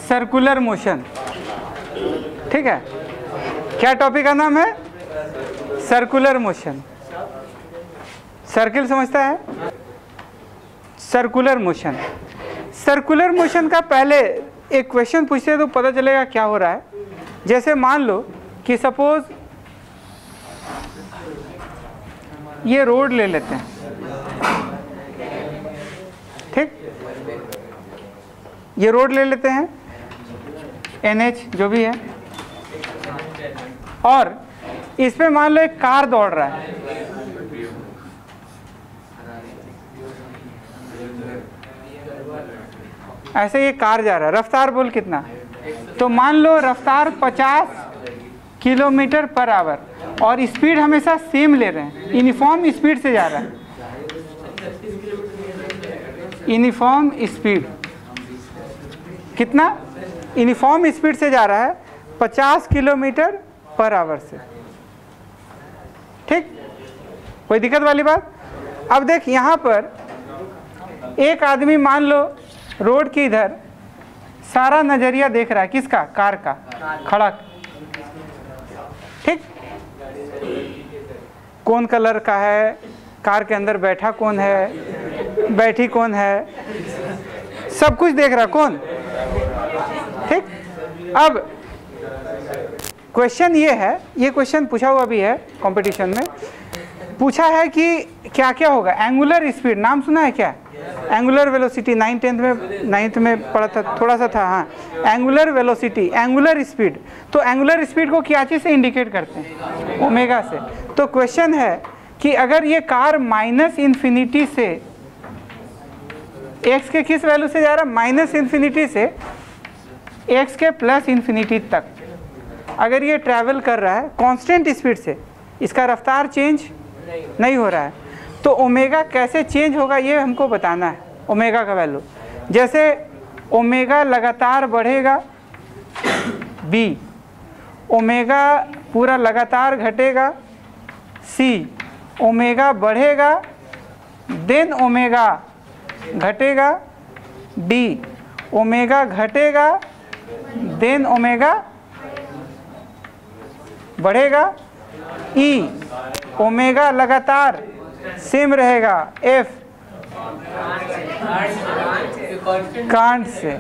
Circular motion, ठीक है। क्या टॉपिक का नाम है? Circular motion. सर्किल समझता है? Circular motion. सर्कुलर मोशन का पहले एक क्वेश्चन पूछते हैं तो पता चलेगा क्या हो रहा है। जैसे मान लो कि सपोज ये रोड ले लेते हैं, ठीक, ये रोड ले लेते हैं, NH जो भी है, और इस पे मान लो एक कार दौड़ रहा है, ऐसे ये कार जा रहा है, रफ्तार बोल कितना, तो मान लो रफ्तार 50 किलोमीटर पर आवर और स्पीड हमेशा सेम ले रहे हैं, यूनिफॉर्म स्पीड से जा रहा है, यूनिफॉर्म स्पीड कितना, यूनिफॉर्म स्पीड से जा रहा है 50 किलोमीटर पर आवर से, ठीक, कोई दिक्कत वाली बात। अब देख यहाँ पर एक आदमी मान लो रोड के इधर सारा नजरिया देख रहा है, किसका? कार का, खड़ा, ठीक, कौन कलर का है, कार के अंदर बैठा कौन है, बैठी कौन है, सब कुछ देख रहा कौन, ठीक। अब क्वेश्चन ये है, ये क्वेश्चन पूछा हुआ भी है कंपटीशन में, पूछा है कि क्या क्या होगा। एंगुलर स्पीड नाम सुना है क्या? एंगुलर वेलोसिटी 9th में पढ़ा था, थोड़ा सा था, हाँ। एंगुलर वेलोसिटी, एंगुलर स्पीड, तो एंगुलर स्पीड को क्या चीज़ से इंडिकेट करते हैं? ओमेगा से। तो क्वेश्चन है कि अगर ये कार -इन्फिनिटी से x के किस वैल्यू से जा रहा है? -इन्फिनिटी से x के +इन्फिनिटी तक अगर ये ट्रैवल कर रहा है कांस्टेंट स्पीड से, इसका रफ्तार चेंज नहीं हो रहा है, तो ओमेगा कैसे चेंज होगा ये हमको बताना है, ओमेगा का वैल्यू। जैसे ओमेगा लगातार बढ़ेगा B, ओमेगा पूरा लगातार घटेगा C, ओमेगा बढ़ेगा देन ओमेगा घटेगा D, ओमेगा घटेगा देन ओमेगा बढ़ेगा E, ओमेगा लगातार सेम रहेगा F, कांट से।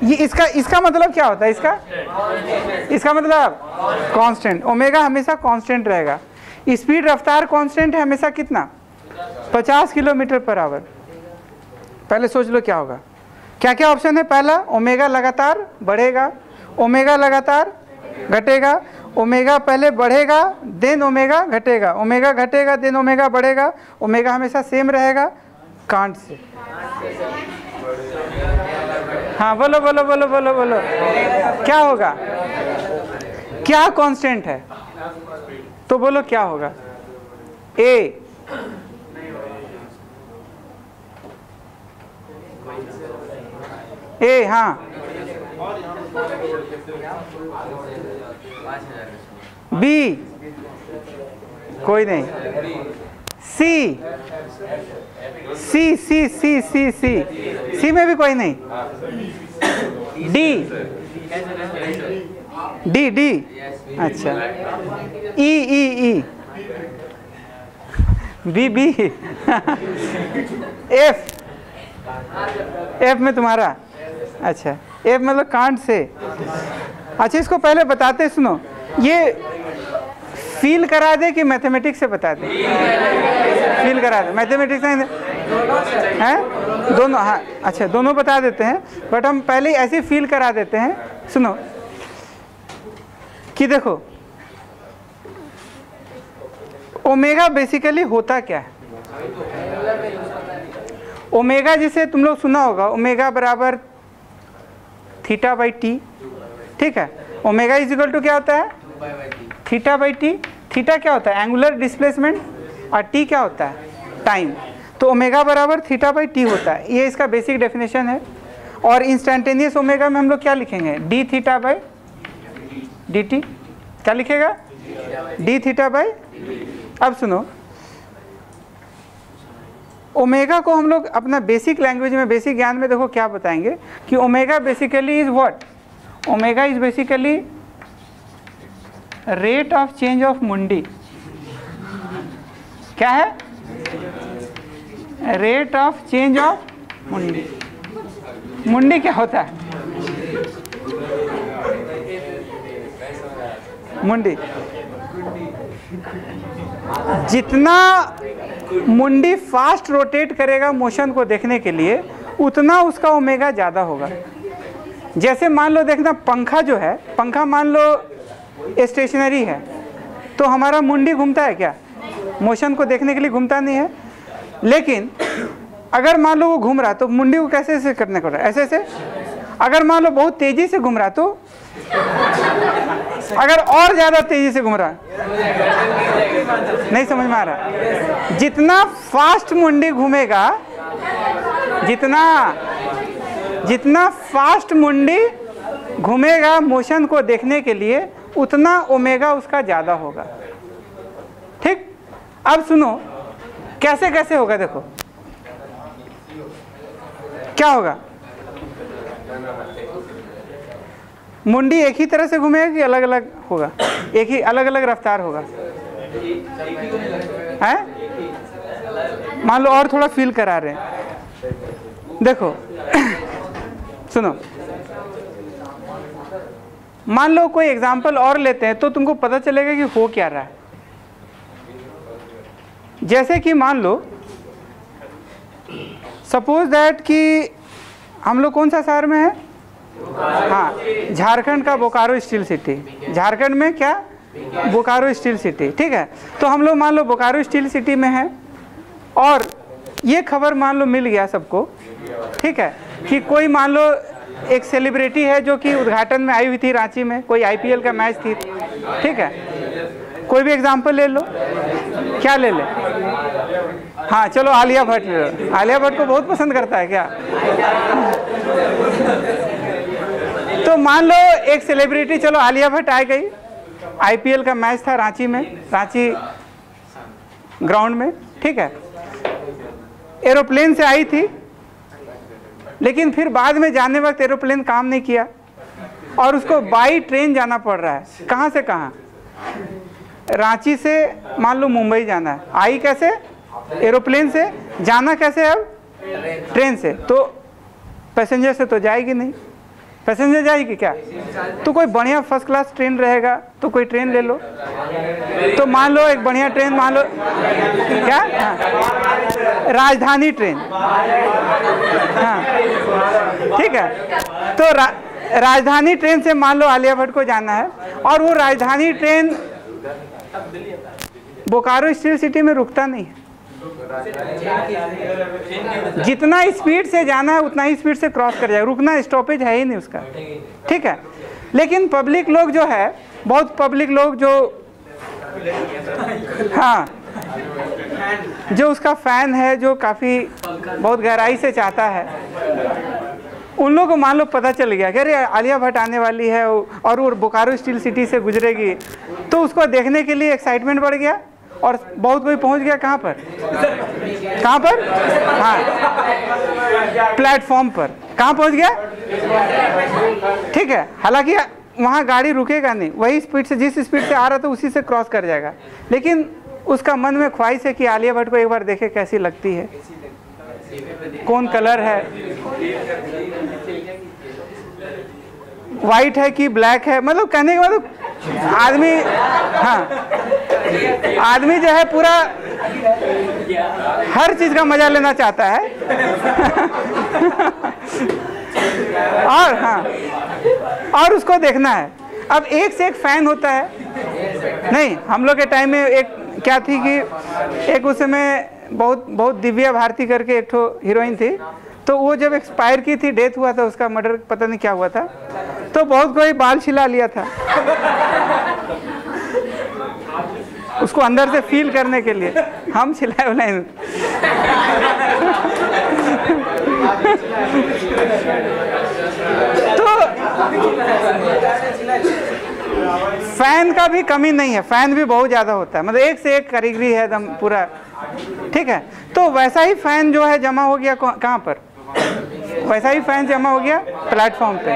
ये इसका मतलब क्या होता है? इसका मतलब कांस्टेंट, ओमेगा हमेशा कांस्टेंट रहेगा। स्पीड रफ्तार कांस्टेंट है हमेशा कितना? 50 किलोमीटर पर आवर। पहले सोच लो क्या होगा, क्या क्या ऑप्शन है। पहला, ओमेगा लगातार बढ़ेगा, ओमेगा लगातार घटेगा, ओमेगा पहले बढ़ेगा देन ओमेगा घटेगा, ओमेगा घटेगा देन ओमेगा बढ़ेगा, ओमेगा हमेशा सेम रहेगा कांट से। हाँ बोलो बोलो बोलो बोलो बोलो, क्या होगा? क्या कांस्टेंट है? तो बोलो क्या होगा? ए, ए, हाँ, बी, कोई नहीं, सी, सी सी सी सी सी सी में भी कोई नहीं, डी, डी डी, अच्छा, ई ई ई, बी बी, एफ, एफ में तुम्हारा, अच्छा, एफ मतलब कांट से। अच्छा इसको पहले बताते, सुनो, ये फील करा दे कि मैथमेटिक्स से बता दे? फील करा दे, मैथमेटिक्स हैं दोनों, हाँ अच्छा दोनों बता देते हैं, बट हम पहले ऐसे फील करा देते हैं। सुनो कि देखो ओमेगा बेसिकली होता क्या है? ओमेगा जिसे तुम लोग सुना होगा, ओमेगा बराबर थीटा बाई टी, ठीक है। ओमेगा इज इक्वल टू क्या होता है? Theta by T. थीटा क्या होता है? एंगुलर डिस्प्लेसमेंट, और टी क्या होता है? टाइम। तो ओमेगा बराबर थीटा बाई टी होता है, ये इसका बेसिक डेफिनेशन है। और इंस्टेंटेनियस ओमेगा में हम लोग क्या लिखेंगे? D theta by D T. क्या लिखेगा? D theta by. अब सुनो, ओमेगा को हम लोग अपना बेसिक लैंग्वेज में, बेसिक ज्ञान में देखो क्या बताएंगे कि omega basically is what, omega is basically rate of change of मुंडी। क्या है? रेट ऑफ चेंज ऑफ मुंडी। मुंडी क्या होता है? मुंडी, जितना मुंडी फास्ट रोटेट करेगा मोशन को देखने के लिए, उतना उसका ओमेगा ज़्यादा होगा। जैसे मान लो, देखना पंखा जो है, पंखा मान लो स्टेशनरी है, तो हमारा मुंडी घूमता है क्या? मोशन को देखने के लिए घूमता नहीं है। लेकिन अगर मान लो वो घूम रहा, तो मुंडी को कैसे ऐसे करने को रहा है? ऐसे ऐसे। अगर मान लो बहुत तेज़ी से घूम रहा, तो अगर और ज़्यादा तेज़ी से घूम रहा, नहीं समझ में आ रहा? जितना फास्ट मुंडी घूमेगा, जितना फास्ट मुंडी घूमेगा मोशन को देखने के लिए, उतना ओमेगा उसका ज़्यादा होगा। ठीक, अब सुनो कैसे कैसे होगा। देखो क्या होगा, मुंडी एक ही तरह से घूमेगा कि अलग अलग होगा? एक ही, अलग अलग रफ्तार होगा है? मान लो और थोड़ा फील करा रहे हैं, देखो सुनो, मान लो कोई एग्जांपल और लेते हैं तो तुमको पता चलेगा कि हो क्या रहा है। जैसे कि मान लो, सपोज दैट कि हम लोग कौन सा शहर में है? हाँ, झारखंड का बोकारो स्टील सिटी। झारखंड में क्या? Bokaro steel city. ठीक है, तो हम लोग मान लो बोकारो स्टील सिटी में है, और ये खबर मान लो मिल गया सबको, ठीक है, कि कोई मान लो एक सेलिब्रिटी है जो कि उद्घाटन में आई हुई थी रांची में, कोई आईपीएल का मैच थी। ठीक है, कोई भी एग्जांपल ले लो, क्या ले ले? हाँ चलो, आलिया भट्ट ले लो। आलिया भट्ट को बहुत पसंद करता है क्या? तो मान लो एक सेलिब्रिटी, चलो आलिया भट्ट आ गई, आईपीएल का मैच था रांची में, रांची ग्राउंड में। ठीक है, एरोप्लेन से आई थी, लेकिन फिर बाद में जाने वक्त एरोप्लेन काम नहीं किया और उसको बाई ट्रेन जाना पड़ रहा है। कहाँ से कहाँ? रांची से मान लो मुंबई जाना है। आई कैसे? एरोप्लेन से। जाना कैसे अब? ट्रेन से। तो पैसेंजर से तो जाएगी नहीं, पैसेंजर जाएगी क्या? तो कोई बढ़िया फर्स्ट क्लास ट्रेन रहेगा तो कोई ट्रेन ले लो। तो मान लो एक बढ़िया ट्रेन, मान लो क्या? हाँ, राजधानी ट्रेन। हाँ ठीक है, तो राजधानी ट्रेन से मान लो आलिया भट्ट को जाना है, और वो राजधानी ट्रेन बोकारो स्टील सिटी में रुकता नहीं है। जितना स्पीड से जाना है उतना ही स्पीड से क्रॉस कर जाएगा, रुकना स्टॉपेज है ही नहीं उसका। ठीक है, लेकिन पब्लिक लोग जो है, बहुत पब्लिक लोग जो, हाँ, जो उसका फैन है, जो काफ़ी बहुत गहराई से चाहता है, उन लोगों को मान लो पता चल गया कि अरे आलिया भट्ट आने वाली है और वो बोकारो स्टील सिटी से गुजरेगी, तो उसको देखने के लिए एक्साइटमेंट बढ़ गया और बहुत कोई पहुंच गया कहाँ पर? कहाँ पर? हाँ, प्लेटफॉर्म पर। कहाँ पहुंच गया? ठीक है, हालांकि वहाँ गाड़ी रुकेगा नहीं, वही स्पीड से, जिस स्पीड से आ रहा था उसी से क्रॉस कर जाएगा, लेकिन उसका मन में ख्वाहिश है कि आलिया भट्ट को एक बार देखे कैसी लगती है, कौन कलर है, वाइट है कि ब्लैक है, मतलब कहने के बाद आदमी, हाँ, आदमी जो है पूरा हर चीज का मजा लेना चाहता है। और हाँ, और उसको देखना है। अब एक से एक फैन होता है। नहीं, हम लोग के टाइम में एक क्या थी कि एक उस समय बहुत दिव्या भारती करके एक ठो हीरोइन थी, तो वो जब एक्सपायर की थी, डेथ हुआ था उसका, मर्डर पता नहीं क्या हुआ था, तो बहुत कोई बाल छिला लिया था उसको अंदर से फील करने के लिए। हम छिलाए वाला नहीं। तो फैन का भी कमी नहीं है, फैन भी बहुत ज़्यादा होता है, मतलब एक से एक कारीगरी है एकदम पूरा, ठीक है। तो वैसा ही फैन जो है जमा हो गया कहाँ पर, वैसा ही फैन जमा हो गया प्लेटफॉर्म पे।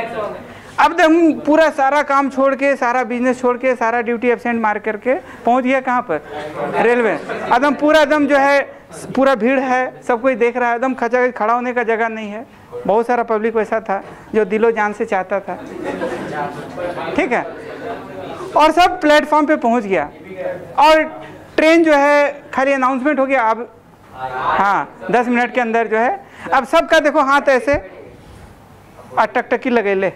अब हम पूरा सारा काम छोड़ के, सारा बिजनेस छोड़ के, सारा ड्यूटी एब्सेंट मार करके पहुंच गया कहाँ पर, रेलवे। एकदम पूरा एकदम जो है पूरा भीड़ है, सब कोई देख रहा है, एकदम खचा खड़ा होने का जगह नहीं है। बहुत सारा पब्लिक वैसा था जो दिलो जान से चाहता था, ठीक है। और सब प्लेटफॉर्म पे पहुंच गया और ट्रेन जो है खाली अनाउंसमेंट हो गया, अब हाँ 10 मिनट के अंदर जो है, अब सबका देखो हाथ ऐसे टकटकी लगे ले,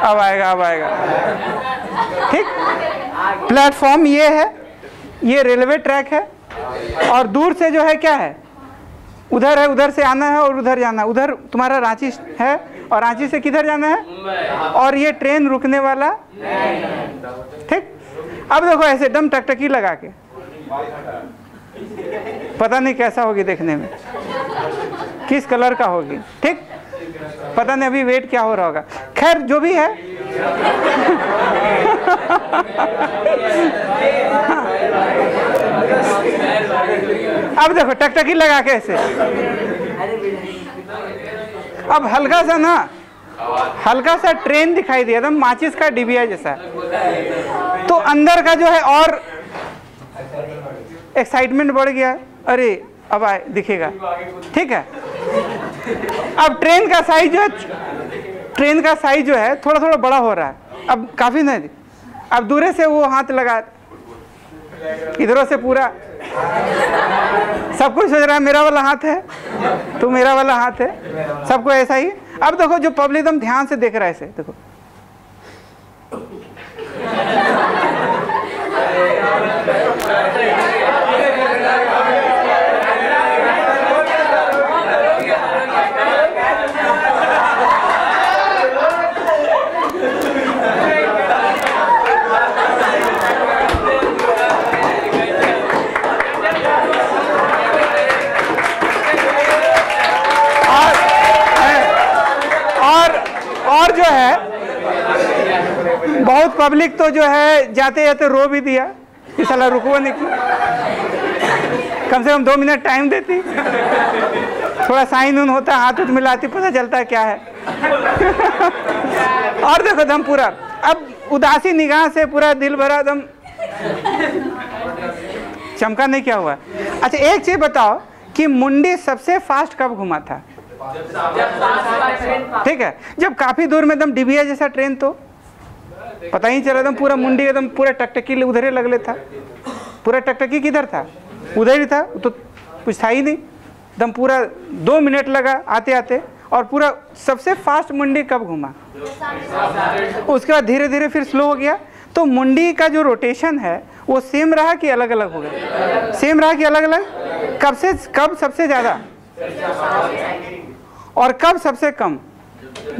अब आएगा अब आएगा, ठीक। प्लेटफॉर्म ये है, ये रेलवे ट्रैक है और दूर से जो है क्या है, उधर है, उधर से आना है और उधर जाना है। उधर तुम्हारा रांची है और रांची से किधर जाना है, और ये ट्रेन रुकने वाला, ठीक। अब देखो ऐसे दम टकटकी लगा के, पता नहीं कैसा होगी देखने में, किस कलर का होगी, ठीक, पता नहीं अभी वेट क्या हो रहा होगा, खैर जो भी है। अब देखो टकटकी लगा के ऐसे, अब हल्का सा ना, हल्का सा ट्रेन दिखाई दिया, एकदम माचिस का डिबिया जैसा, तो अंदर का जो है और एक्साइटमेंट बढ़ गया, अरे अब आए दिखेगा, ठीक है। अब ट्रेन का साइज जो है, ट्रेन का साइज जो है थोड़ा थोड़ा बड़ा हो रहा है, अब काफी नहीं, अब दूरे से वो हाथ लगा, इधरों से पूरा सब कुछ सोच रहा है मेरा वाला हाथ है, तू मेरा वाला हाथ है, सबको ऐसा ही। अब देखो जो पब्लिक एकदम ध्यान से देख रहा है ऐसे, देखो और जो है बहुत पब्लिक तो जो है जाते जाते रो भी दिया, कि साला रुकवा नहीं, कम से कम 2 मिनट टाइम देती, थोड़ा साइन उन होता, हाथ उठ मिलाती, पता चलता है क्या है। और देखो दम पूरा, अब उदासी निगाह से पूरा दिल भरा दम, चमका नहीं क्या हुआ। अच्छा एक चीज बताओ कि मुंडी सबसे फास्ट कब घुमा था, ठीक है, जब काफी दूर में एकदम डिबिया जैसा ट्रेन, तो पता ही चला, एकदम पूरा मुंडी एकदम पूरा टकटकी उधर ही लगले था, पूरा टकटकी किधर था, उधर ही था, तो कुछ था ही नहीं, एकदम पूरा 2 मिनट लगा आते आते, और पूरा सबसे फास्ट मुंडी कब घुमा, उसके बाद धीरे धीरे फिर स्लो हो गया। तो मुंडी का जो रोटेशन है वो सेम रहा कि अलग अलग हो गया, सेम रहा कि अलग अलग, कब सबसे ज्यादा और कब सबसे कम,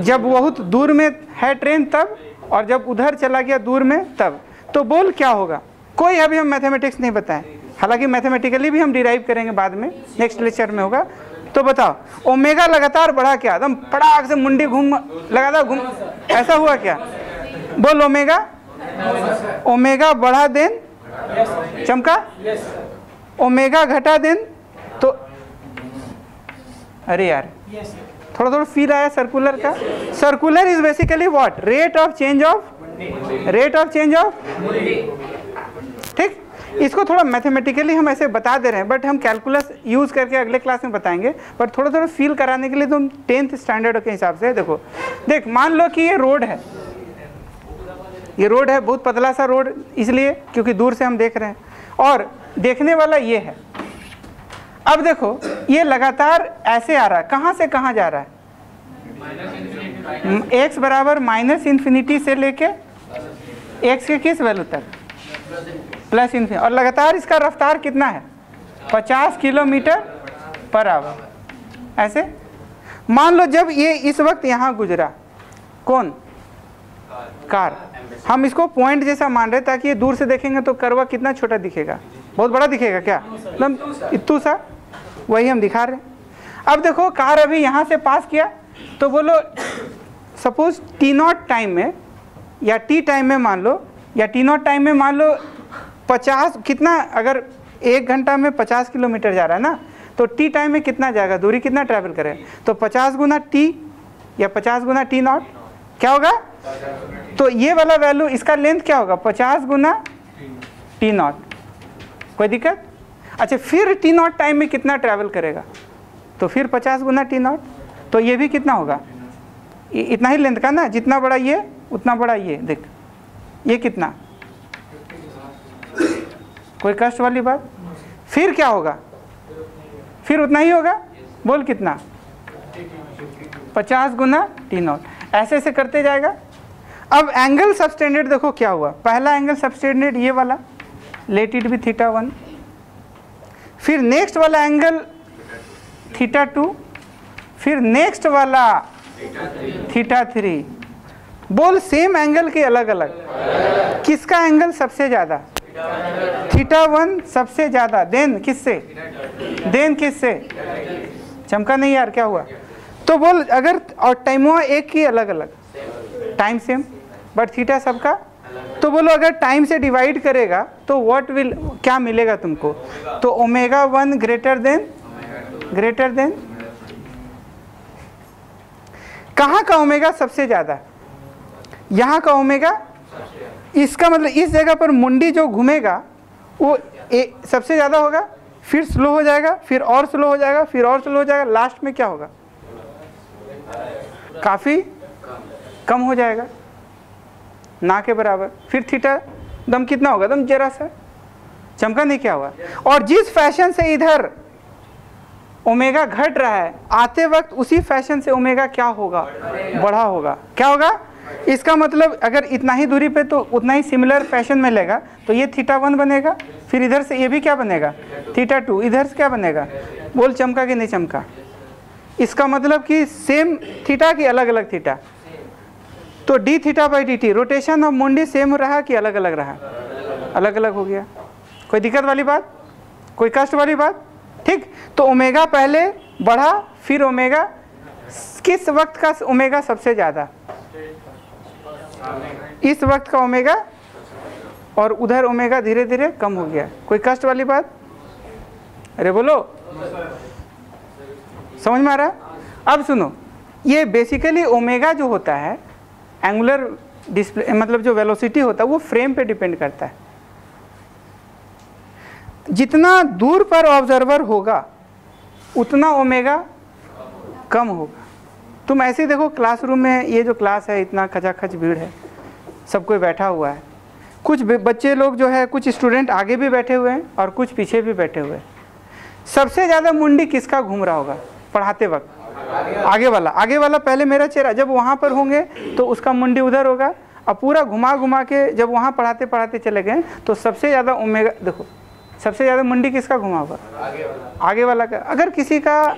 जब बहुत दूर में है ट्रेन तब, और जब उधर चला गया दूर में तब। तो बोल क्या होगा, कोई अभी हम मैथमेटिक्स नहीं बताएं, हालांकि मैथमेटिकली भी हम डिराइव करेंगे बाद में, नेक्स्ट लेक्चर में होगा। तो बताओ ओमेगा लगातार बढ़ा क्या, एकदम फटाक से मुंडी घूम लगातार घूम, ऐसा हुआ क्या, बोल ओमेगा, ओमेगा बढ़ा देन चमका, ओमेगा घटा देन, तो अरे यार थोड़ा थोड़ा फील आया सर्कुलर का। Circular is basically what, rate of change of, ठीक। इसको थोड़ा मैथमेटिकली हम ऐसे बता दे रहे हैं, बट हम कैलकुलस यूज करके अगले क्लास में बताएंगे, बट थोड़ा थोड़ा फील कराने के लिए तुम 10th स्टैंडर्ड के हिसाब से देखो। देख मान लो कि ये रोड है, ये रोड है, बहुत पतला सा रोड, इसलिए क्योंकि दूर से हम देख रहे हैं, और देखने वाला ये है। अब देखो ये लगातार ऐसे आ रहा है, कहाँ से कहाँ जा रहा है, x बराबर -∞ से लेके x के किस वैल्यू तक, +∞, और लगातार इसका रफ्तार कितना है, 50 किलोमीटर/आवर। ऐसे मान लो जब ये इस वक्त यहाँ गुजरा, कौन, कार, हम इसको पॉइंट जैसा मान रहे ताकि ये दूर से देखेंगे तो कर्वा कितना छोटा दिखेगा, बहुत बड़ा दिखेगा क्या, मतलब इतू सा, वही हम दिखा रहे हैं। अब देखो कार अभी यहाँ से पास किया, तो बोलो सपोज टी नॉट टाइम में या टी टाइम में मान लो, या टी नॉट टाइम में मान लो 50 कितना, अगर 1 घंटा में 50 किलोमीटर जा रहा है ना, तो टी टाइम में कितना जाएगा, दूरी कितना ट्रैवल करे, तो 50 गुना टी या 50 गुना टी नॉट क्या होगा, तो ये वाला वैल्यू इसका लेंथ क्या होगा 50 गुना टी नॉट। कोई दिक्कत? अच्छा फिर टी नॉट टाइम में कितना ट्रैवल करेगा, तो फिर 50 गुना टी नॉट, तो ये भी कितना होगा, इतना ही लेंथ का ना, जितना बड़ा ये उतना बड़ा ये, देख ये कितना, कोई कष्ट वाली बात। फिर क्या होगा, फिर उतना ही होगा, बोल कितना, 50 गुना टी नॉट। ऐसे ऐसे करते जाएगा। अब एंगल सबटेंडेड देखो क्या हुआ, पहला एंगल सबटेंडेड ये वाला, लेट इट भी θ1, फिर नेक्स्ट वाला एंगल θ2, फिर नेक्स्ट वाला θ3। बोल सेम एंगल के अलग अलग, किसका एंगल सबसे ज़्यादा, θ1 सबसे ज़्यादा, देन किससे, देन किससे, चमका नहीं यार क्या हुआ, तो बोल अगर, और टाइम एक की अलग अलग, टाइम सेम बट थीटा सबका, तो बोलो अगर टाइम से डिवाइड करेगा तो व्हाट विल, क्या मिलेगा तुमको, तो ω1 ग्रेटर देन, कहाँ का ओमेगा सबसे ज़्यादा, यहाँ का ओमेगा, इसका मतलब इस जगह पर मुंडी जो घूमेगा वो सबसे ज़्यादा होगा, फिर स्लो हो जाएगा, फिर और स्लो हो जाएगा, फिर और स्लो हो जाएगा, लास्ट में क्या होगा, काफ़ी कम हो जाएगा, ना के बराबर। फिर थीटा दम कितना होगा, दम जरा सा, चमका नहीं क्या हुआ। और जिस फैशन से इधर ओमेगा घट रहा है, आते वक्त उसी फैशन से ओमेगा क्या होगा, बढ़ा होगा। क्या होगा, इसका मतलब अगर इतना ही दूरी पे तो उतना ही सिमिलर फैशन में लेगा, तो ये θ1 बनेगा, फिर इधर से ये भी क्या बनेगा θ2, इधर से क्या बनेगा, बोल चमका कि नहीं चमका। इसका मतलब कि सेम थीटा की अलग अलग थीटा, तो dθ/dt रोटेशन ऑफ मुंडी सेम रहा कि अलग अलग रहा, अलग अलग हो गया। कोई दिक्कत वाली बात, कोई कष्ट वाली बात, ठीक। तो ओमेगा पहले बढ़ा, फिर ओमेगा, किस वक्त का ओमेगा सबसे ज़्यादा, इस वक्त का ओमेगा, और उधर ओमेगा धीरे धीरे कम हो गया। कोई कष्ट वाली बात, अरे बोलो, समझ में आ रहा है। अब सुनो, ये बेसिकली ओमेगा जो होता है, एंगुलर डिस्प्ले मतलब जो वेलोसिटी होता है वो फ्रेम पे डिपेंड करता है। जितना दूर पर ऑब्जर्वर होगा उतना ओमेगा कम होगा। तुम ऐसे देखो क्लासरूम में, ये जो क्लास है इतना खचाखच भीड़ है, सब कोई बैठा हुआ है, कुछ बच्चे लोग जो है, कुछ स्टूडेंट आगे भी बैठे हुए हैं और कुछ पीछे भी बैठे हुए हैं। सबसे ज़्यादा मुंडी किसका घूम रहा होगा पढ़ाते वक्त, आगे वाला पहले मेरा चेहरा, जब वहाँ पर होंगे तो उसका मुंडी उधर होगा, अब पूरा घुमा घुमा के जब वहाँ पढ़ाते पढ़ाते चले गए तो सबसे ज़्यादा ओमेगा, देखो सबसे ज़्यादा मुंडी किसका घुमा होगा, आगे वाला का। अगर किसी का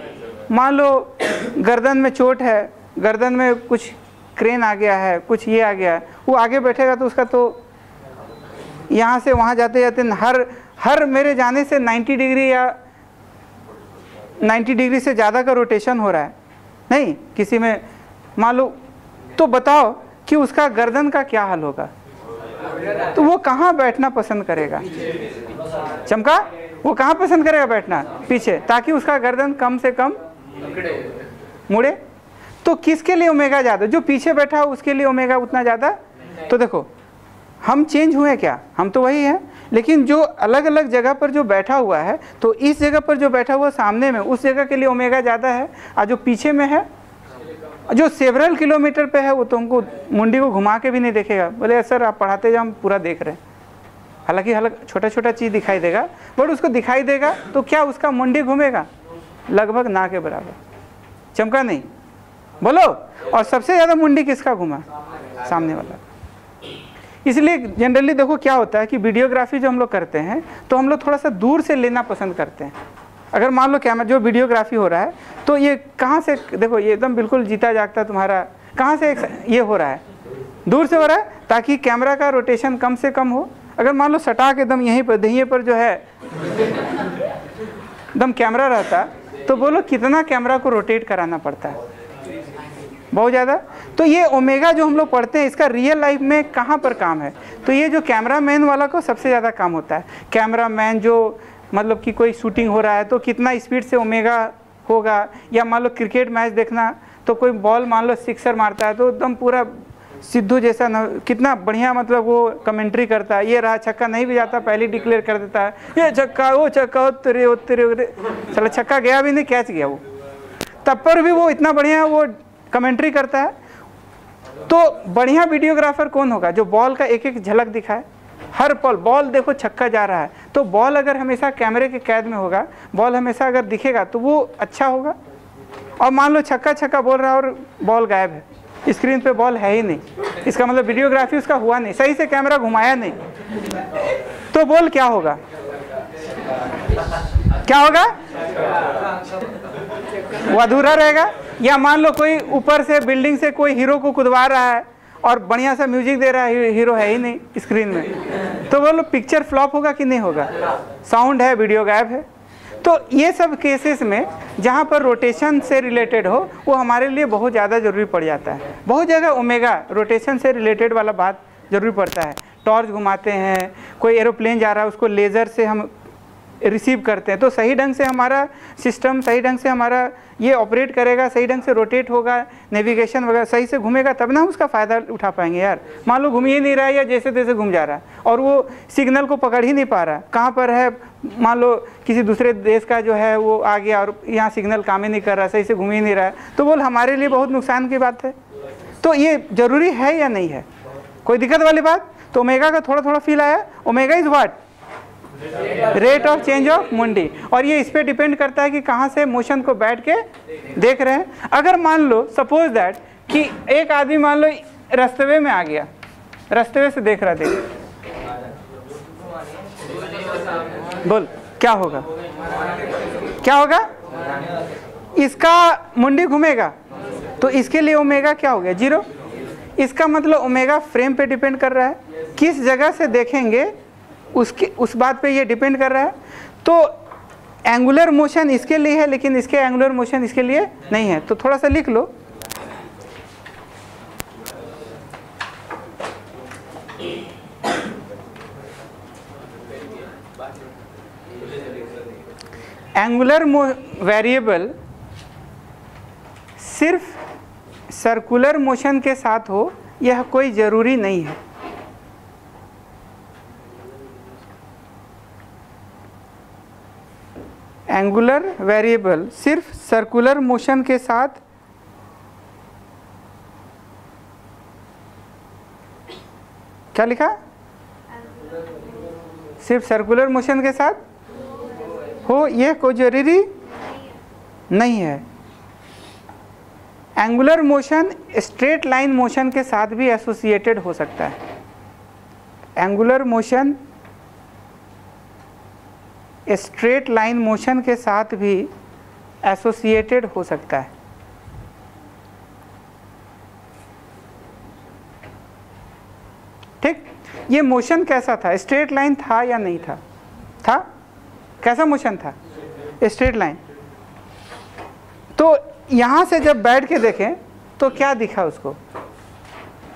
मान लो गर्दन में चोट है, गर्दन में कुछ क्रेन आ गया है, कुछ ये आ गया है, वो आगे बैठेगा तो उसका तो यहाँ से वहाँ जाते जाते हर मेरे जाने से 90 डिग्री या 90 डिग्री से ज़्यादा का रोटेशन हो रहा है, नहीं किसी में मान लो, तो बताओ कि उसका गर्दन का क्या हाल होगा, तो वो कहाँ बैठना पसंद करेगा, चमका, वो कहाँ पसंद करेगा बैठना, पीछे, ताकि उसका गर्दन कम से कम मुड़े। तो किसके लिए ओमेगा ज़्यादा, जो पीछे बैठा हो उसके लिए ओमेगा उतना ज़्यादा। तो देखो हम चेंज हुए क्या, हम तो वही हैं, लेकिन जो अलग अलग जगह पर जो बैठा हुआ है, तो इस जगह पर जो बैठा हुआ सामने में, उस जगह के लिए ओमेगा ज़्यादा है, और जो पीछे में है, जो सेवरल किलोमीटर पे है, वो तो हमको मुंडी को घुमा के भी नहीं देखेगा, बोले सर आप पढ़ाते जाओ हम पूरा देख रहे हैं। हालांकि छोटा छोटा चीज़ दिखाई देगा, बट उसको दिखाई देगा तो क्या उसका मुंडी घूमेगा, लगभग ना के बराबर, चमका नहीं, बोलो। और सबसे ज़्यादा मुंडी किसका घुमा, सामने वाला। इसलिए जनरली देखो क्या होता है कि वीडियोग्राफी जो हम लोग करते हैं, तो हम लोग थोड़ा सा दूर से लेना पसंद करते हैं। अगर मान लो कैमरा जो वीडियोग्राफी हो रहा है, तो ये कहाँ से, देखो ये एकदम बिल्कुल जीता जागता तुम्हारा, कहाँ से ये हो रहा है, दूर से हो रहा है, ताकि कैमरा का रोटेशन कम से कम हो। अगर मान लो सटा के एकदम यहीं पर दहिए पर जो है एकदम कैमरा रहता, तो बोलो कितना कैमरा को रोटेट कराना पड़ता है, बहुत ज़्यादा। तो ये ओमेगा जो हम लोग पढ़ते हैं इसका रियल लाइफ में कहाँ पर काम है, तो ये जो कैमरा मैन वाला को सबसे ज़्यादा काम होता है। कैमरा मैन जो मतलब कि कोई शूटिंग हो रहा है तो कितना स्पीड से ओमेगा होगा, या मान लो क्रिकेट मैच देखना तो कोई बॉल मान लो सिक्सर मारता है तो एकदम पूरा सिद्धू जैसा कितना बढ़िया मतलब वो कमेंट्री करता है, ये रहा छक्का नहीं भी जाता पहले डिक्लेयर कर देता है, ये छक्का वो छक्का तेरे चलो छक्का गया भी नहीं, कैच गया वो, तब पर भी वो इतना बढ़िया वो कमेंट्री करता है। तो बढ़िया वीडियोग्राफर कौन होगा जो बॉल का एक एक झलक दिखाए, हर पल बॉल देखो छक्का जा रहा है, तो बॉल अगर हमेशा कैमरे के कैद में होगा, बॉल हमेशा अगर दिखेगा तो वो अच्छा होगा। और मान लो छक्का छक्का बोल रहा है और बॉल गायब है, स्क्रीन पे बॉल है ही नहीं, इसका मतलब वीडियोग्राफी उसका हुआ नहीं, सही से कैमरा घुमाया नहीं, तो बॉल क्या होगा, क्या होगा, वो अधूरा रहेगा। या मान लो कोई ऊपर से बिल्डिंग से कोई हीरो को कूदवा रहा है और बढ़िया सा म्यूजिक दे रहा है, हीरो है ही नहीं स्क्रीन में, तो बोलो पिक्चर फ्लॉप होगा कि नहीं होगा, साउंड है वीडियो गायब है। तो ये सब केसेस में जहाँ पर रोटेशन से रिलेटेड हो वो हमारे लिए बहुत ज़्यादा ज़रूरी पड़ जाता है। बहुत जगह ओमेगा रोटेशन से रिलेटेड वाला बात ज़रूरी पड़ता है। टॉर्च घुमाते हैं, कोई एरोप्लेन जा रहा है उसको लेज़र से हम रिसीव करते हैं, तो सही ढंग से हमारा सिस्टम सही ढंग से हमारा ये ऑपरेट करेगा, सही ढंग से रोटेट होगा, नेविगेशन वगैरह सही से घूमेगा, तब ना उसका फ़ायदा उठा पाएंगे। यार मान लो घूम ही नहीं रहा है या जैसे तैसे घूम जा रहा है और वो सिग्नल को पकड़ ही नहीं पा रहा, कहाँ पर है, मान लो किसी दूसरे देश का जो है वो आ गया और यहाँ सिग्नल काम ही नहीं कर रहा, सही से घूम ही नहीं रहा है, तो बोल हमारे लिए बहुत नुकसान की बात है। तो ये ज़रूरी है या नहीं है, कोई दिक्कत वाली बात। तो ओमेगा का थोड़ा थोड़ा फील आया। Omega is what, rate of change of मुंडी, और ये इस पर डिपेंड करता है कि कहाँ से मोशन को बैठ के देख रहे हैं। अगर मान लो सपोज दैट कि एक आदमी मान लो रास्ते में आ गया, रास्ते से देख रहा, देख बोल क्या होगा, क्या होगा, इसका मुंडी घूमेगा, तो इसके लिए ओमेगा क्या हो गया, 0। इसका मतलब ओमेगा फ्रेम पे डिपेंड कर रहा है, किस जगह से देखेंगे उसकी उस बात पे ये डिपेंड कर रहा है। तो एंगुलर मोशन इसके लिए है लेकिन इसके एंगुलर मोशन इसके लिए नहीं है, तो थोड़ा सा लिख लो। एंगुलर वेरिएबल सिर्फ सर्कुलर मोशन के साथ हो यह कोई ज़रूरी नहीं है। एंगुलर वेरिएबल सिर्फ सर्कुलर मोशन के साथ क्या लिखा, सिर्फ सर्कुलर मोशन के साथ हो यह कोई जरूरी नहीं है। Angular motion straight line motion के साथ भी एसोसिएटेड हो सकता है। Angular motion straight line motion के साथ भी एसोसिएटेड हो सकता है। ठीक, ये मोशन कैसा था, स्ट्रेट लाइन था या नहीं था, था, कैसा मोशन था, स्ट्रेट लाइन। तो यहाँ से जब बैठ के देखें तो क्या दिखा उसको,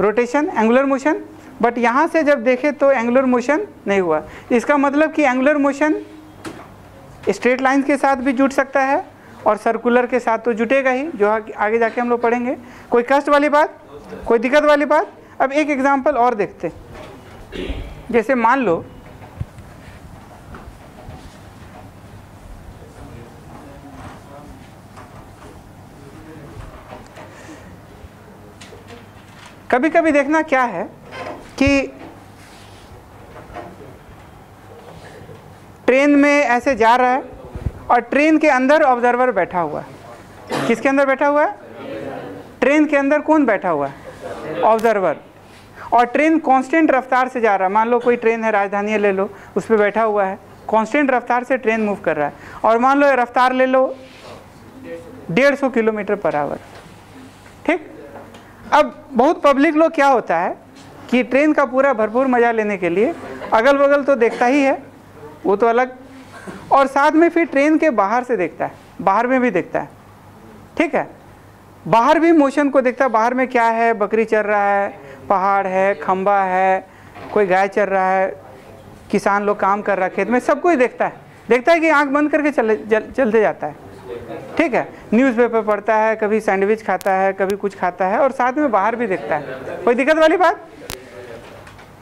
रोटेशन, एंगुलर मोशन, बट यहाँ से जब देखें तो एंगुलर मोशन नहीं हुआ। इसका मतलब कि एंगुलर मोशन स्ट्रेट लाइन के साथ भी जुड़ सकता है और सर्कुलर के साथ तो जुटेगा ही, जो आगे जाके हम लोग पढ़ेंगे। कोई कष्ट वाली बात, कोई दिक्कत वाली बात। अब एक एग्जांपल और देखते, जैसे मान लो कभी कभी देखना क्या है कि ट्रेन में ऐसे जा रहा है और ट्रेन के अंदर ऑब्जर्वर बैठा हुआ है। किसके अंदर बैठा हुआ है, ट्रेन के अंदर कौन बैठा हुआ है, ऑब्जर्वर। और ट्रेन कांस्टेंट रफ्तार से जा रहा है, मान लो कोई ट्रेन है, राजधानी ले लो, उस पर बैठा हुआ है, कांस्टेंट रफ्तार से ट्रेन मूव कर रहा है। और मान लो रफ्तार ले लो 150 किलोमीटर पर आवर। ठीक, अब बहुत पब्लिक लोग क्या होता है कि ट्रेन का पूरा भरपूर मज़ा लेने के लिए अगल बगल तो देखता ही है, वो तो अलग, और साथ में फिर ट्रेन के बाहर से देखता है, बाहर में भी देखता है। ठीक है, बाहर भी मोशन को देखता है, बाहर में क्या है, बकरी चल रहा है, पहाड़ है, खंबा है, कोई गाय चल रहा है, किसान लोग काम कर रहा है खेत में, सब कुछ देखता है कि आंख बंद करके चलते जाता है। ठीक है, न्यूज़पेपर पढ़ता है, कभी सैंडविच खाता है, कभी कुछ खाता है, और साथ में बाहर भी देखता है। कोई दिक्कत वाली बात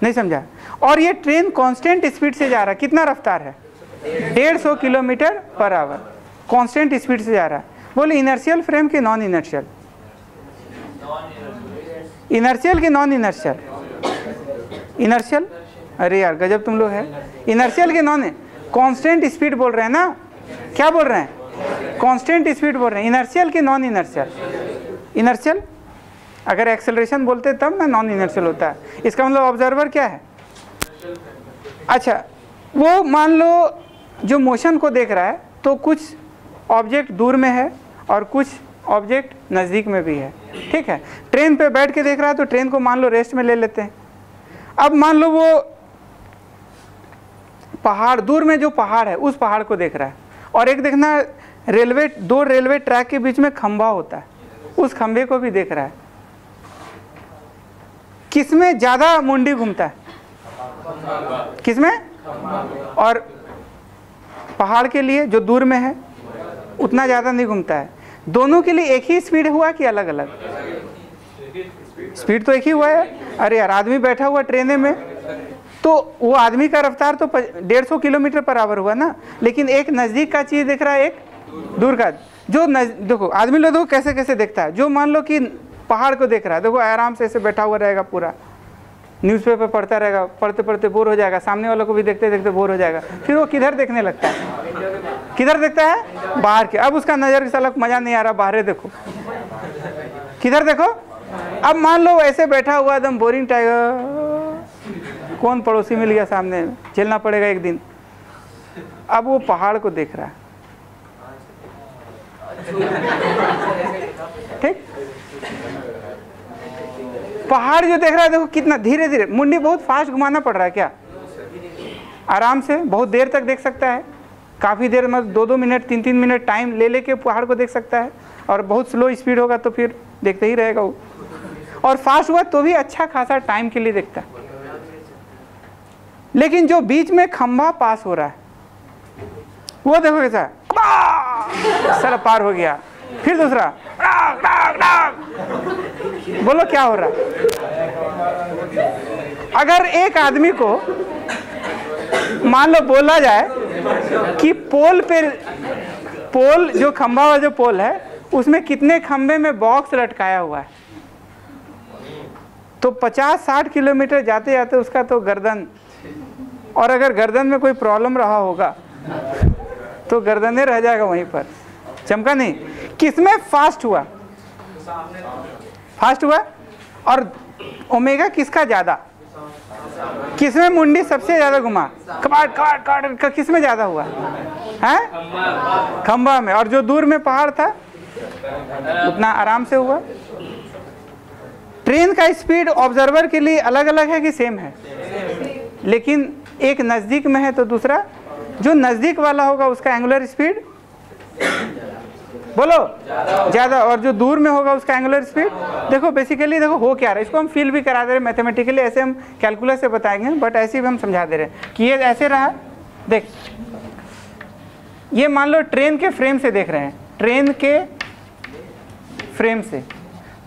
नहीं, समझा? और ये ट्रेन कांस्टेंट स्पीड से जा रहा है, कितना रफ्तार है? 150 kilometre per hour, constant speed से जा रहा है। बोले इनर्शियल फ्रेम की नॉन इनर्शियल? इनर्शियल की नॉन इनर्शियल? इनर्शियल? अरे यार गजब तुम लोग है। इनर्शियल के नॉन, कांस्टेंट स्पीड बोल रहे हैं ना, क्या बोल रहे हैं? कांस्टेंट स्पीड बोल रहे हैं। इनर्शियल की नॉन इनर्शियल? इनर्शियल। अगर एक्सेलरेशन बोलते तब ना नॉन इनर्शियल होता है। इसका मतलब ऑब्जर्वर क्या है? अच्छा, वो मान लो जो मोशन को देख रहा है, तो कुछ ऑब्जेक्ट दूर में है और कुछ ऑब्जेक्ट नज़दीक में भी है। ठीक है, ट्रेन पे बैठ के देख रहा है, तो ट्रेन को मान लो रेस्ट में ले लेते हैं। अब मान लो वो पहाड़, दूर में जो पहाड़ है उस पहाड़ को देख रहा है, और एक देखना रेलवे, 2 रेलवे ट्रैक के बीच में खंबा होता है, उस खंबे को भी देख रहा है। किसमें ज़्यादा मुंडी घूमता है? किसमें? और पहाड़ के लिए जो दूर में है उतना ज़्यादा नहीं घूमता है। दोनों के लिए एक ही स्पीड हुआ कि अलग अलग? स्पीड तो एक ही हुआ है। अरे यार, आदमी बैठा हुआ ट्रेन में, तो वो आदमी का रफ्तार तो 150 किलोमीटर पर आवर हुआ ना, लेकिन एक नज़दीक का चीज़ देख रहा है, एक दूर का। जो देखो आदमी लोग देखो कैसे कैसे देखता है। जो मान लो कि पहाड़ को देख रहा है, देखो आराम से ऐसे बैठा हुआ रहेगा, पूरा न्यूज़पेपर पढ़ता रहेगा, पढ़ते पढ़ते बोर हो जाएगा, सामने वालों को भी देखते देखते बोर हो जाएगा, फिर वो किधर देखने लगता है? किधर देखता है? बाहर के। अब उसका नज़र साला मज़ा नहीं आ रहा, बाहर देखो, किधर देखो। अब मान लो ऐसे बैठा हुआ एकदम बोरिंग टाइगर, कौन पड़ोसी मिल गया सामने, झेलना पड़ेगा एक दिन। अब वो पहाड़ को देख रहा है, ठीक? पहाड़ जो देख रहा है, देखो कितना धीरे धीरे, मुंडी बहुत फास्ट घुमाना पड़ रहा है क्या? आराम से बहुत देर तक देख सकता है, काफ़ी देर में 2-2 मिनट 3-3 मिनट टाइम ले लेके पहाड़ को देख सकता है। और बहुत स्लो स्पीड होगा तो फिर देखते ही रहेगा वो, और फास्ट हुआ तो भी अच्छा खासा टाइम के लिए देखता है। लेकिन जो बीच में खंभा पास हो रहा है, वो देखो कैसा, सारा पार हो गया, फिर दूसरा, बोलो क्या हो रहा है? अगर एक आदमी को मान लो बोला जाए कि पोल पे, पोल जो खंभा वाला जो पोल है उसमें कितने खंभे में बॉक्स लटकाया हुआ है, तो 50-60 किलोमीटर जाते जाते उसका तो गर्दन, और अगर गर्दन में कोई प्रॉब्लम रहा होगा तो गर्दने रह जाएगा वहीं पर, चमका नहीं। किसमें फास्ट हुआ? फास्ट हुआ। और ओमेगा किसका ज़्यादा? किसमें मुंडी सबसे ज़्यादा घुमा? कबाट किसमें ज़्यादा हुआ है? खंबा में। और जो दूर में पहाड़ था उतना आराम से हुआ। ट्रेन का स्पीड ऑब्जर्वर के लिए अलग अलग है कि सेम है? लेकिन एक नज़दीक में है तो दूसरा, जो नज़दीक वाला होगा उसका एंगुलर स्पीड बोलो ज़्यादा, और जो दूर में होगा उसका एंगुलर स्पीड। देखो बेसिकली देखो हो क्या रहा है, इसको हम फील भी करा दे रहे हैं मैथमेटिकली, ऐसे हम कैलकुलस से बताएंगे, बट ऐसे भी हम समझा दे रहे हैं कि ये ऐसे रहा। देख, ये मान लो ट्रेन के फ्रेम से देख रहे हैं, ट्रेन के फ्रेम से।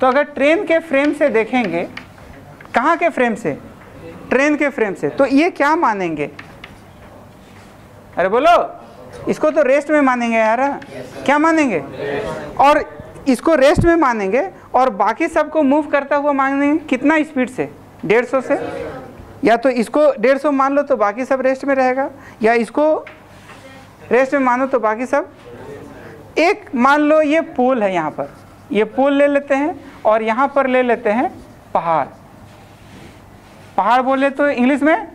तो अगर ट्रेन के फ्रेम से देखेंगे, कहाँ के फ्रेम से? ट्रेन के फ्रेम से। तो ये क्या मानेंगे? अरे बोलो, इसको तो रेस्ट में मानेंगे यार। क्या मानेंगे? और इसको रेस्ट में मानेंगे और बाकी सबको मूव करता हुआ मानेंगे। कितना स्पीड से? 150 से। या तो इसको 150 मान लो तो बाकी सब रेस्ट में रहेगा, या इसको रेस्ट में मानो तो बाकी सब। एक मान लो ये पुल है, यहाँ पर ये पुल ले लेते हैं, और यहाँ पर ले लेते हैं पहाड़। पहाड़ बोले तो इंग्लिश में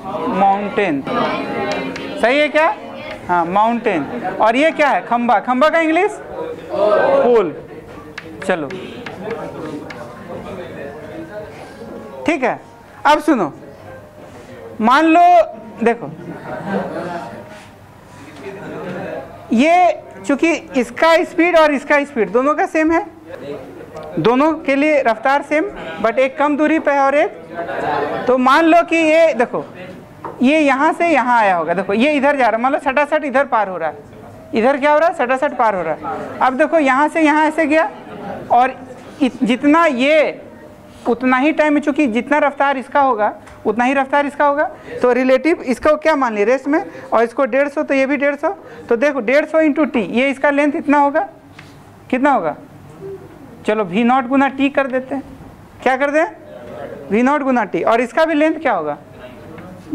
माउंटेन, सही है क्या? हाँ, माउंटेन। और ये क्या है? खंबा। खंबा का इंग्लिश पुल। चलो ठीक है। अब सुनो, मान लो देखो, ये चूंकि इसका स्पीड और इसका स्पीड दोनों का सेम है, दोनों के लिए रफ्तार सेम, बट एक कम दूरी पे है और एक, तो मान लो कि ये देखो ये यहाँ से यहाँ आया होगा, देखो ये इधर जा रहा है, मान लो सटासट इधर पार हो रहा है, इधर क्या हो रहा है, सटासट पार हो रहा है। अब देखो यहाँ से यहाँ ऐसे गया, और जितना ये उतना ही टाइम में, चूंकि जितना रफ्तार इसका होगा उतना ही रफ्तार इसका होगा, तो रिलेटिव इसको क्या मान लिया रेस्ट में, और इसको 150, तो ये भी 150, तो देखो 150 इंटू टी, ये इसका लेंथ इतना होगा, कितना होगा, चलो V0 गुना टी कर देते हैं, क्या कर दें, V0 गुना टी, और इसका भी लेंथ क्या होगा,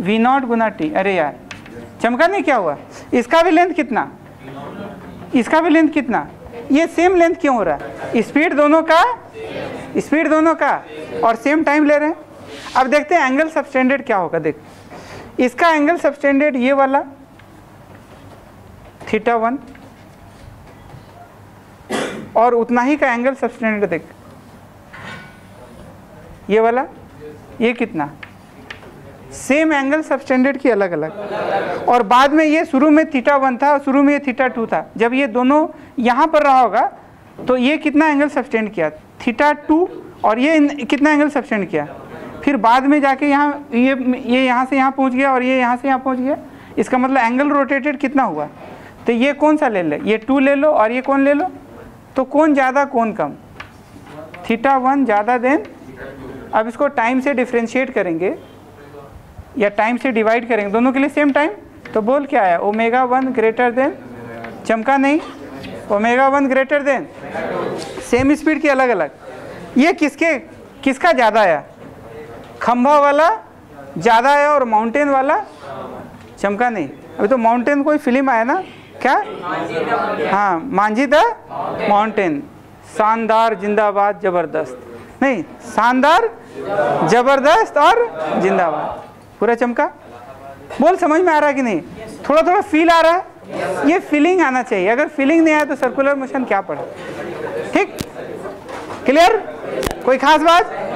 V0 गुना टी। अरे यार चमका नहीं, क्या हुआ, इसका भी लेंथ कितना, इसका भी लेंथ कितना, ये सेम लेंथ क्यों हो रहा है, स्पीड दोनों का, स्पीड दोनों का, और सेम टाइम ले रहे हैं। अब देखते हैं एंगल सबटेंडेड क्या होगा। देख इसका एंगल सबटेंडेड ये वाला θ1, और उतना ही का एंगल सबटेंडेड देख ये वाला, ये कितना, सेम एंगल सबटेंडेड की अलग अलग, और बाद में ये शुरू में θ1 था और शुरू में ये θ2 था, जब ये दोनों यहाँ पर रहा होगा तो ये कितना एंगल सबटेंड किया, θ2, और ये कितना एंगल सबटेंड किया, फिर बाद में जाके यहाँ ये यहाँ से यहाँ पहुँच गया और ये यहाँ से यहाँ पहुँच गया, इसका मतलब एंगल रोटेटेड कितना हुआ। तो ये कौन सा ले ले, ये 2 ले लो और ये कौन ले लो, तो कौन ज़्यादा कौन कम, θ1 ज़्यादा देन, अब इसको टाइम से डिफ्रेंशिएट करेंगे या टाइम से डिवाइड करेंगे, दोनों के लिए सेम टाइम, तो बोल क्या आया, ω1 ग्रेटर देन, चमका नहीं, ω1 ग्रेटर देन, सेम स्पीड की अलग अलग, ये किसका ज़्यादा आया, खंभा वाला ज़्यादा आया और माउंटेन वाला, चमका नहीं, अभी तो माउंटेन कोई फिल्म आया ना, क्या, हाँ मांझी द माउंटेन, शानदार जिंदाबाद जबरदस्त, नहीं शानदार जबरदस्त और जिंदाबाद, पूरा चमका। बोल समझ में आ रहा है कि नहीं, थोड़ा थोड़ा फील आ रहा है, ये फीलिंग आना चाहिए, अगर फीलिंग नहीं आया तो सर्कुलर मोशन क्या पढ़ा, ठीक, क्लियर, कोई खास बात।